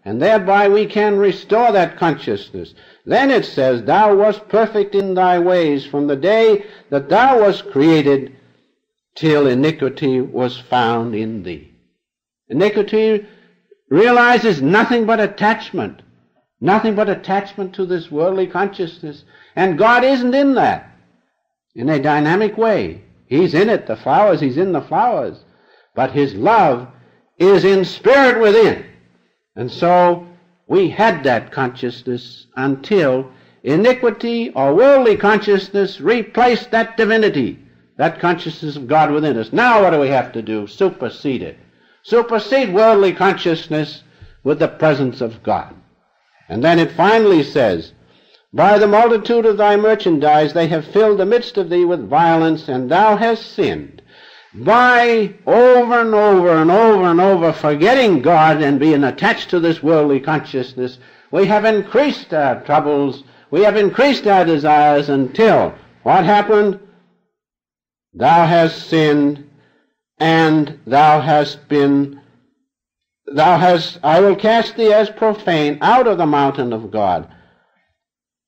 And thereby we can restore that consciousness. Then it says, thou wast perfect in thy ways from the day that thou wast created till iniquity was found in thee. Iniquity realizes nothing but attachment to this worldly consciousness. And God isn't in that in a dynamic way. He's in it, the flowers, he's in the flowers. But his love is in spirit within. And so we had that consciousness until iniquity or worldly consciousness replaced that divinity, that consciousness of God within us. Now what do we have to do? Supersede it. Supersede worldly consciousness with the presence of God. And then it finally says, by the multitude of thy merchandise they have filled the midst of thee with violence, and thou hast sinned. By over and over and over and over forgetting God and being attached to this worldly consciousness, we have increased our troubles, we have increased our desires until what happened? Thou hast sinned, and I will cast thee as profane out of the mountain of God,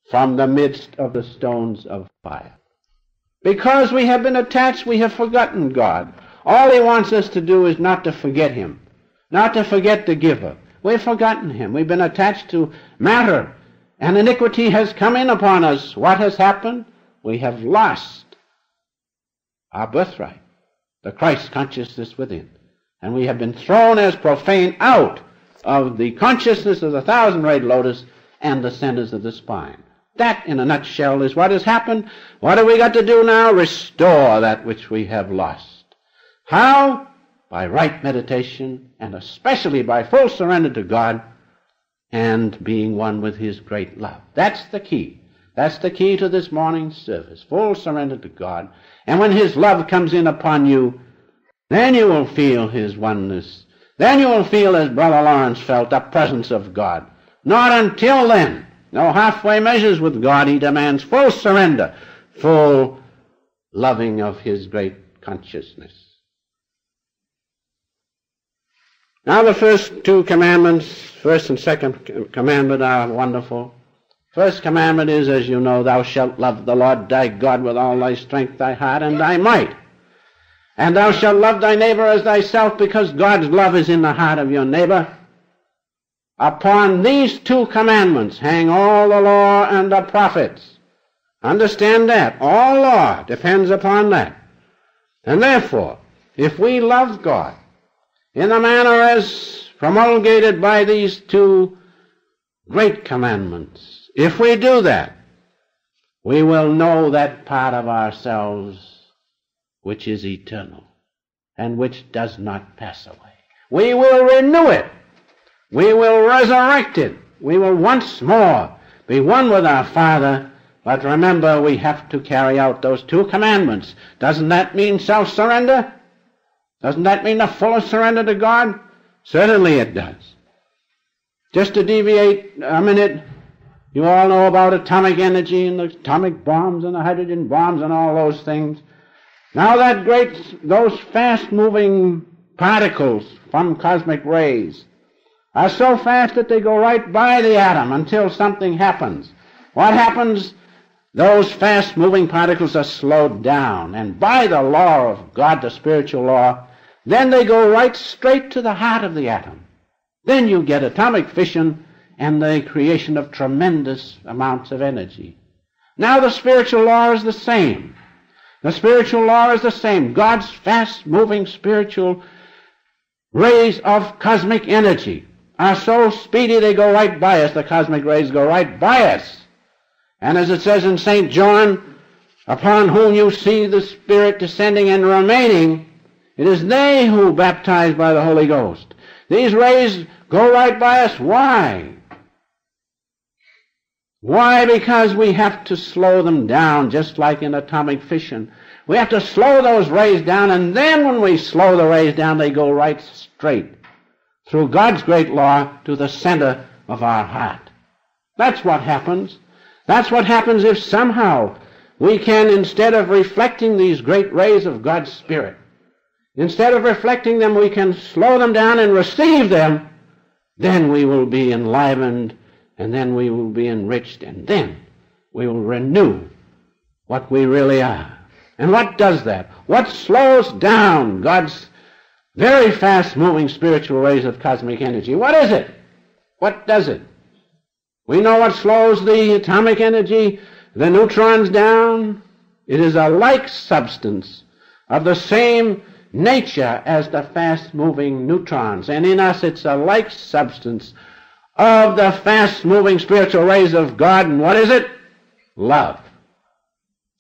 from the midst of the stones of fire. Because we have been attached, we have forgotten God. All he wants us to do is not to forget him, not to forget the giver. We've forgotten him. We've been attached to matter, and iniquity has come in upon us. What has happened? We have lost our birthright, the Christ consciousness within. And we have been thrown as profane out of the consciousness of the thousand-rayed lotus and the centers of the spine. That, in a nutshell, is what has happened. What have we got to do now? Restore that which we have lost. How? By right meditation, and especially by full surrender to God and being one with his great love. That's the key. That's the key to this morning's service. Full surrender to God. And when his love comes in upon you, then you will feel his oneness. Then you will feel, as Brother Lawrence felt, the presence of God. Not until then. No halfway measures with God. He demands full surrender, full loving of his great consciousness. Now the first two commandments, first and second commandment, are wonderful. First commandment is, as you know, thou shalt love the Lord thy God with all thy strength, thy heart, and thy might. And thou shalt love thy neighbor as thyself, because God's love is in the heart of your neighbor. Upon these two commandments hang all the law and the prophets. Understand that. All law depends upon that. And therefore, if we love God in the manner as promulgated by these two great commandments, if we do that, we will know that part of ourselves which is eternal and which does not pass away. We will renew it. We will resurrect it. We will once more be one with our Father. But remember, we have to carry out those two commandments. Doesn't that mean self-surrender? Doesn't that mean the fullest surrender to God? Certainly it does. Just to deviate a minute, you all know about atomic energy and the atomic bombs and the hydrogen bombs and all those things. Now those fast-moving particles from cosmic rays are so fast that they go right by the atom until something happens. What happens? Those fast-moving particles are slowed down, and by the law of God, the spiritual law, then they go right straight to the heart of the atom. Then you get atomic fission and the creation of tremendous amounts of energy. Now the spiritual law is the same. The spiritual law is the same. God's fast-moving spiritual rays of cosmic energy are so speedy they go right by us. The cosmic rays go right by us. And as it says in St. John, upon whom you see the Spirit descending and remaining, it is they who baptize by the Holy Ghost. These rays go right by us. Why? Why? Because we have to slow them down, just like in atomic fission. We have to slow those rays down, and then when we slow the rays down, they go right straight through God's great law to the center of our heart. That's what happens. That's what happens if somehow we can, instead of reflecting these great rays of God's Spirit, instead of reflecting them, we can slow them down and receive them. Then we will be enlivened, and then we will be enriched, and then we will renew what we really are. And what does that? What slows down God's very fast-moving spiritual rays of cosmic energy? What is it? What does it? We know what slows the atomic energy, the neutrons down. It is a like substance of the same nature as the fast-moving neutrons. And in us it's a like substance of the fast-moving spiritual rays of God. And what is it? Love.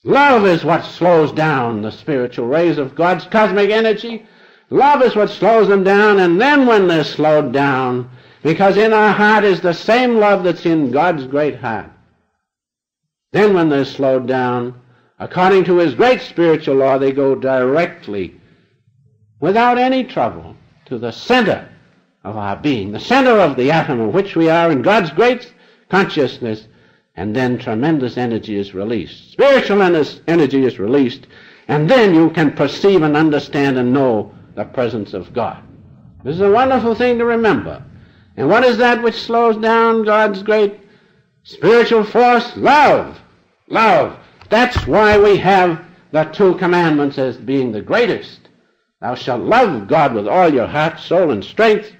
Love is what slows down the spiritual rays of God's cosmic energy. Love is what slows them down, and then when they're slowed down, because in our heart is the same love that's in God's great heart, then when they're slowed down, according to his great spiritual law, they go directly, without any trouble, to the center of our being, the center of the atom of which we are in God's great consciousness, and then tremendous energy is released. Spiritual energy is released, and then you can perceive and understand and know the presence of God. This is a wonderful thing to remember. And what is that which slows down God's great spiritual force? Love. Love. That's why we have the two commandments as being the greatest. Thou shalt love God with all your heart, soul, and strength,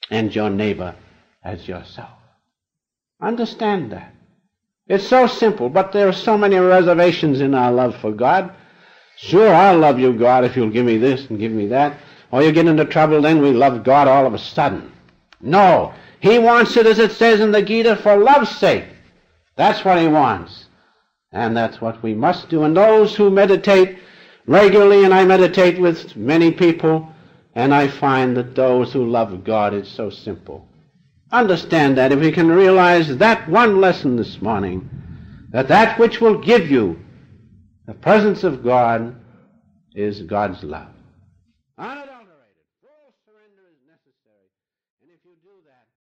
and your neighbor as yourself. Understand that. It's so simple, but there are so many reservations in our love for God. Sure, I'll love you, God, if you'll give me this and give me that. Or you get into trouble, then we love God all of a sudden. No. He wants it, as it says in the Gita, for love's sake. That's what he wants. And that's what we must do. And those who meditate regularly, and I meditate with many people, and I find that those who love God, it's so simple. Understand that if we can realize that one lesson this morning, that which will give you the presence of God is God's love.